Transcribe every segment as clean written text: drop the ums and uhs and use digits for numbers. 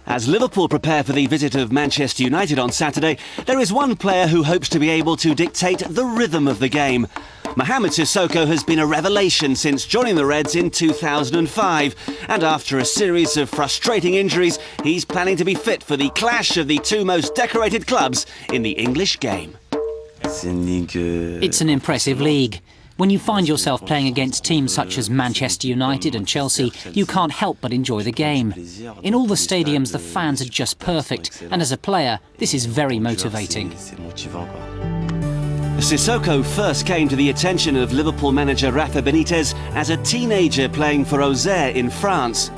As Liverpool prepare for the visit of Manchester United on Saturday, there is one player who hopes to be able to dictate the rhythm of the game. Momo Sissoko has been a revelation since joining the Reds in 2005, and after a series of frustrating injuries, he's planning to be fit for the clash of the two most decorated clubs in the English game. It's an impressive league. When you find yourself playing against teams such as Manchester United and Chelsea, you can't help but enjoy the game. In all the stadiums, the fans are just perfect, and as a player, this is very motivating. Sissoko first came to the attention of Liverpool manager Rafa Benitez as a teenager playing for Auxerre in France.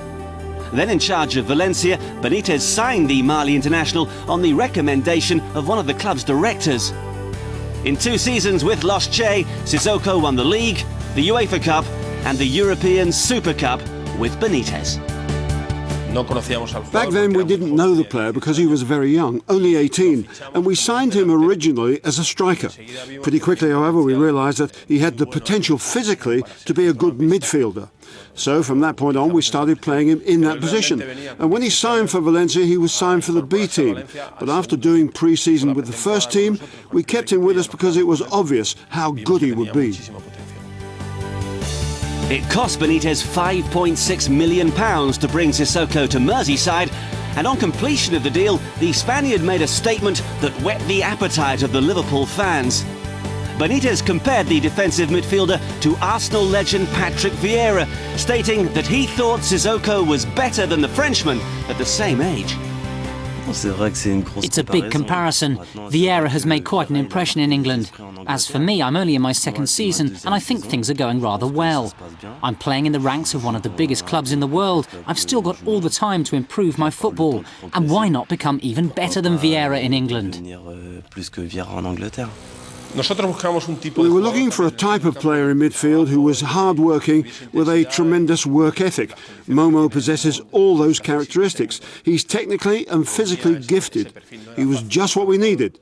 Then in charge of Valencia, Benitez signed the Mali international on the recommendation of one of the club's directors. In 2 seasons with Los Che, Sissoko won the league, the UEFA Cup and the European Super Cup with Benitez. Back then we didn't know the player because he was very young, only 18, and we signed him originally as a striker. Pretty quickly, however, we realised that he had the potential physically to be a good midfielder. So from that point on we started playing him in that position. And when he signed for Valencia, he was signed for the B team. But after doing pre-season with the first team, we kept him with us because it was obvious how good he would be. It cost Benitez £5.6 million to bring Sissoko to Merseyside, and on completion of the deal, the Spaniard made a statement that whet the appetite of the Liverpool fans. Benitez compared the defensive midfielder to Arsenal legend Patrick Vieira, stating that he thought Sissoko was better than the Frenchman at the same age. It's a big comparison. Vieira has made quite an impression in England. As for me, I'm only in my 2nd season, and I think things are going rather well. I'm playing in the ranks of one of the biggest clubs in the world. I've still got all the time to improve my football. And why not become even better than Vieira in England? We were looking for a type of player in midfield who was hard-working with a tremendous work ethic. Momo possesses all those characteristics. He's technically and physically gifted. He was just what we needed.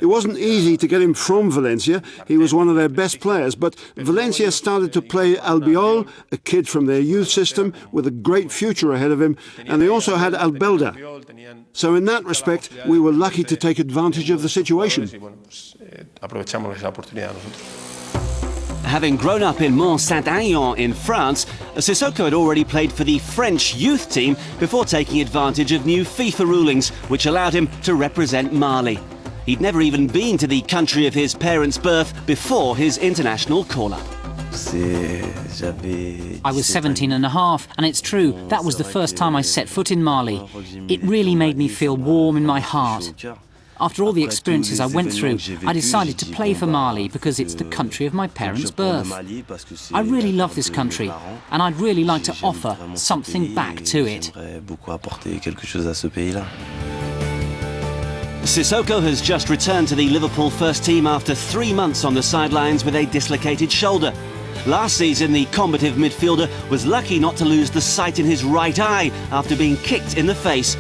It wasn't easy to get him from Valencia. He was one of their best players, but Valencia started to play Albiol, a kid from their youth system with a great future ahead of him, and they also had Albelda. So in that respect, we were lucky to take advantage of the situation. Having grown up in Mont-Saint-Aignan in France, Sissoko had already played for the French youth team before taking advantage of new FIFA rulings, which allowed him to represent Mali. He'd never even been to the country of his parents' birth before his international call-up. I was 17 and a half, and it's true, that was the first time I set foot in Mali. It really made me feel warm in my heart. After all the experiences I went through, I decided to play for Mali because it's the country of my parents' birth. I really love this country, and I'd really like to offer something back to it. Sissoko has just returned to the Liverpool first team after 3 months on the sidelines with a dislocated shoulder. Last season, the combative midfielder was lucky not to lose the sight in his right eye after being kicked in the face.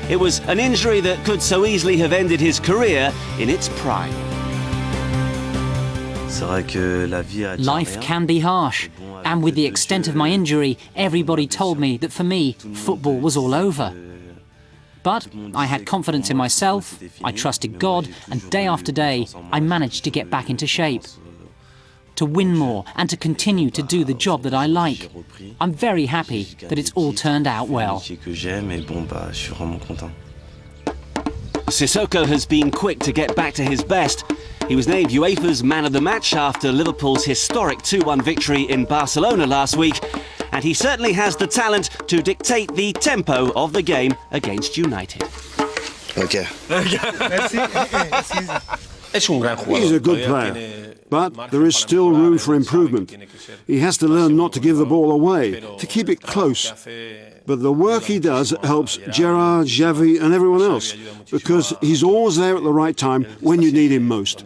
It was an injury that could so easily have ended his career in its prime. Life can be harsh, and with the extent of my injury, everybody told me that for me, football was all over. But I had confidence in myself, I trusted God, and day after day, I managed to get back into shape. To win more and to continue to do the job that I like. I'm very happy that it's all turned out well. Sissoko has been quick to get back to his best. He was named UEFA's Man of the Match after Liverpool's historic 2-1 victory in Barcelona last week, and he certainly has the talent to dictate the tempo of the game against United. Okay. He's a good player, but there is still room for improvement. He has to learn not to give the ball away, to keep it close. But the work he does helps Gerrard, Xavi and everyone else, because he's always there at the right time when you need him most.